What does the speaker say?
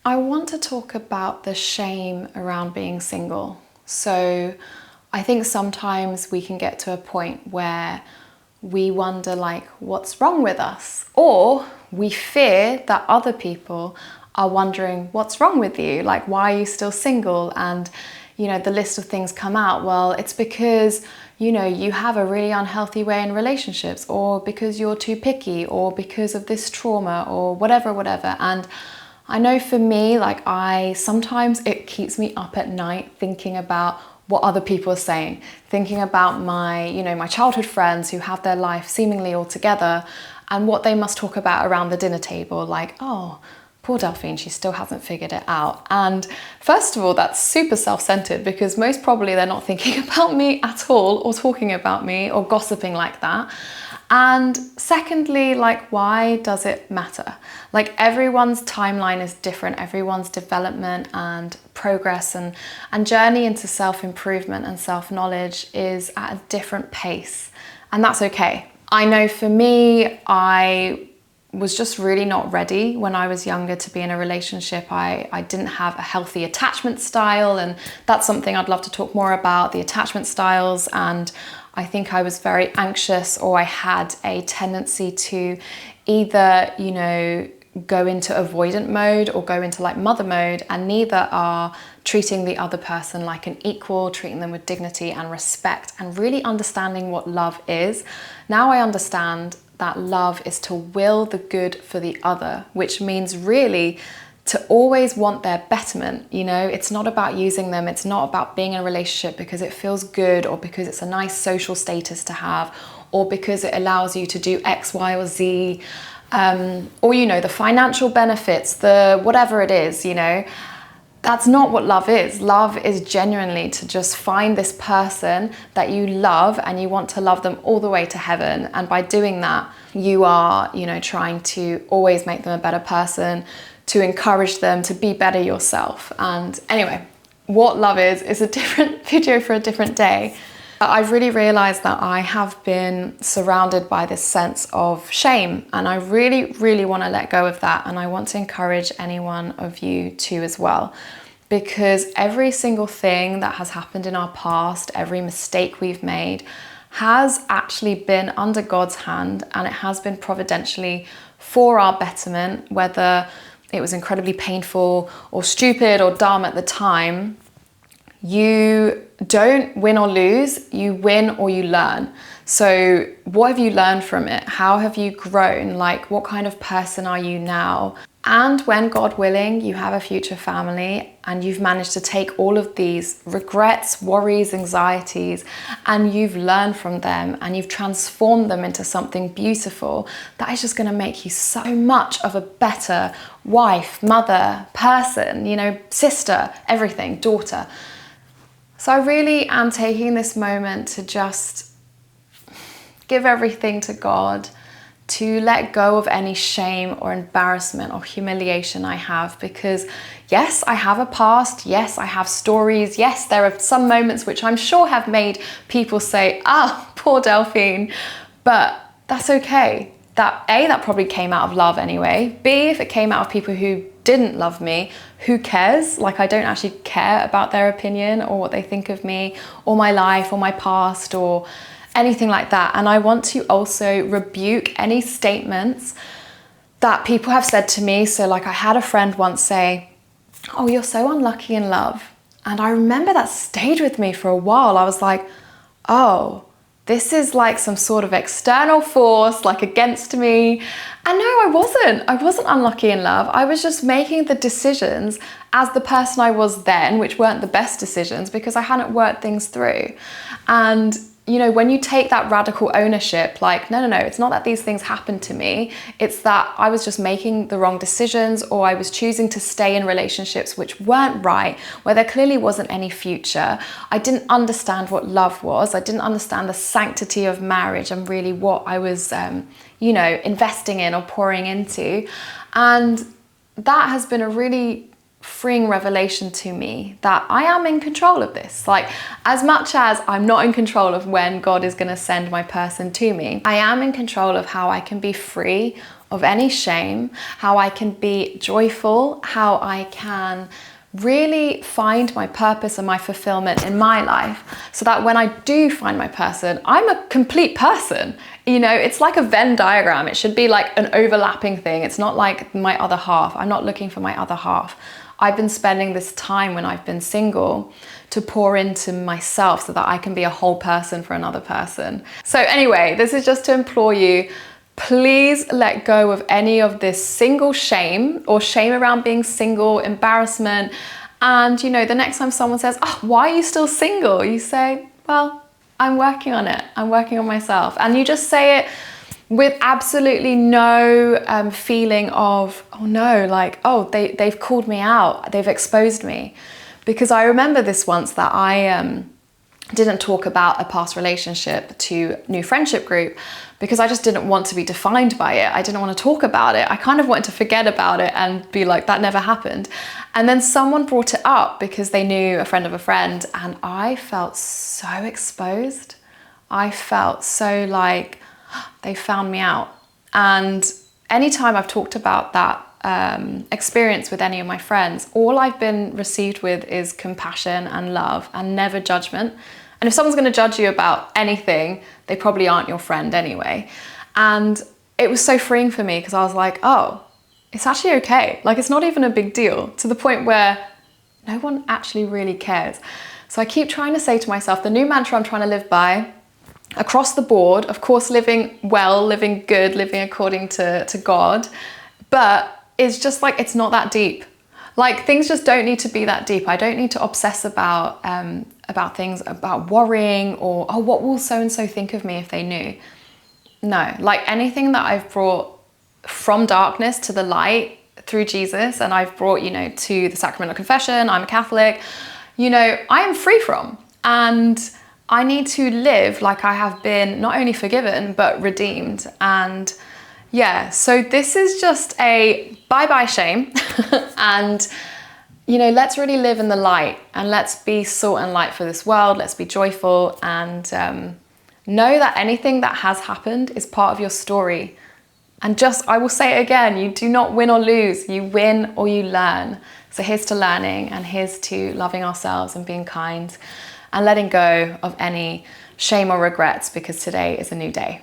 I want to talk about the shame around being single. So I think sometimes we can get to a point where we wonder like, what's wrong with us? Or we fear that other people are wondering, what's wrong with you? Like, why are you still single? And, the list of things come out. Well, it's because, you have a really unhealthy way in relationships, or because you're too picky, or because of this trauma, or whatever. And I know for me, like sometimes it keeps me up at night thinking about what other people are saying, thinking about my childhood friends who have their life seemingly all together and what they must talk about around the dinner table, like, oh, poor Delphine, she still hasn't figured it out. And first of all, that's super self-centered because most probably they're not thinking about me at all or talking about me or gossiping like that. And secondly, like, why does it matter? Like, everyone's timeline is different. Everyone's development and progress and journey into self-improvement and self-knowledge is at a different pace. And that's okay. I know for me, I was just really not ready when I was younger to be in a relationship. I didn't have a healthy attachment style, and that's something I'd love to talk more about, the attachment styles. And I think I was very anxious, or I had a tendency to either, go into avoidant mode or go into like mother mode, and neither are treating the other person like an equal, treating them with dignity and respect, and really understanding what love is. Now I understand that love is to will the good for the other, which means really to always want their betterment. It's not about using them. It's not about being in a relationship because it feels good, or because it's a nice social status to have, or because it allows you to do X, Y, or Z, or, the financial benefits, the whatever it is, That's not what love is. Love is genuinely to just find this person that you love, and you want to love them all the way to heaven. And by doing that, you are, trying to always make them a better person, to encourage them to be better yourself. And anyway, what love is a different video for a different day. I've really realized that I have been surrounded by this sense of shame, and I really, really want to let go of that. And I want to encourage any one of you to as well, because every single thing that has happened in our past, every mistake we've made, has actually been under God's hand, and it has been providentially for our betterment, whether it was incredibly painful or stupid or dumb at the time. You don't win or lose, you win or you learn. So what have you learned from it? How have you grown? Like, what kind of person are you now? And when, God willing, you have a future family and you've managed to take all of these regrets, worries, anxieties, and you've learned from them and you've transformed them into something beautiful, that is just going to make you so much of a better wife, mother, person, sister, everything, daughter. So I really am taking this moment to just give everything to God, to let go of any shame or embarrassment or humiliation I have, because yes, I have a past, yes, I have stories, yes, there are some moments which I'm sure have made people say, poor Delphine, but that's okay. That probably came out of love anyway. B, if it came out of people who didn't love me, who cares? Like, I don't actually care about their opinion or what they think of me or my life or my past or anything like that. And I want to also rebuke any statements that people have said to me. So like, I had a friend once say, oh, you're so unlucky in love. And I remember that stayed with me for a while. I was like, oh, this is like some sort of external force, like against me. And no, I wasn't unlucky in love. I was just making the decisions as the person I was then, which weren't the best decisions because I hadn't worked things through. And when you take that radical ownership, like, no, it's not that these things happened to me. It's that I was just making the wrong decisions, or I was choosing to stay in relationships which weren't right, where there clearly wasn't any future. I didn't understand what love was. I didn't understand the sanctity of marriage and really what I was, investing in or pouring into. And that has been a really freeing revelation to me, that I am in control of this. Like, as much as I'm not in control of when God is going to send my person to me, I am in control of how I can be free of any shame, how I can be joyful, how I can really find my purpose and my fulfillment in my life, so that when I do find my person, I'm a complete person. You know, it's like a Venn diagram. It should be like an overlapping thing. It's not like my other half. I'm not looking for my other half. I've been spending this time when I've been single to pour into myself so that I can be a whole person for another person. So anyway, this is just to implore you, please let go of any of this single shame or shame around being single, embarrassment. And you know, the next time someone says, oh, why are you still single? You say, well, I'm working on it. I'm working on myself. And you just say it with absolutely no feeling of, oh no, like, oh, they've called me out. They've exposed me. Because I remember this once that I didn't talk about a past relationship to new friendship group because I just didn't want to be defined by it. I didn't want to talk about it. I kind of wanted to forget about it and be like, that never happened. And then someone brought it up because they knew a friend of a friend, and I felt so exposed. I felt so like they found me out. And anytime I've talked about that experience with any of my friends, all I've been received with is compassion and love and never judgment. And if someone's going to judge you about anything, they probably aren't your friend anyway. And it was so freeing for me because I was like, oh, it's actually okay. Like, it's not even a big deal, to the point where no one actually really cares. So I keep trying to say to myself, the new mantra I'm trying to live by across the board, of course, living well, living good, living according to God, but it's just like, it's not that deep. Like, things just don't need to be that deep. I don't need to obsess about things, about worrying or, oh, what will so-and-so think of me if they knew? No, like anything that I've brought from darkness to the light through Jesus, and I've brought, you know, to the sacrament of confession, I'm a Catholic, you know, I am free from. And I need to live like I have been not only forgiven, but redeemed. And yeah, so this is just a bye-bye shame. And, you know, let's really live in the light, and let's be salt and light for this world. Let's be joyful, and know that anything that has happened is part of your story. And just, I will say it again, you do not win or lose. You win or you learn. So here's to learning, and here's to loving ourselves and being kind and letting go of any shame or regrets, because today is a new day.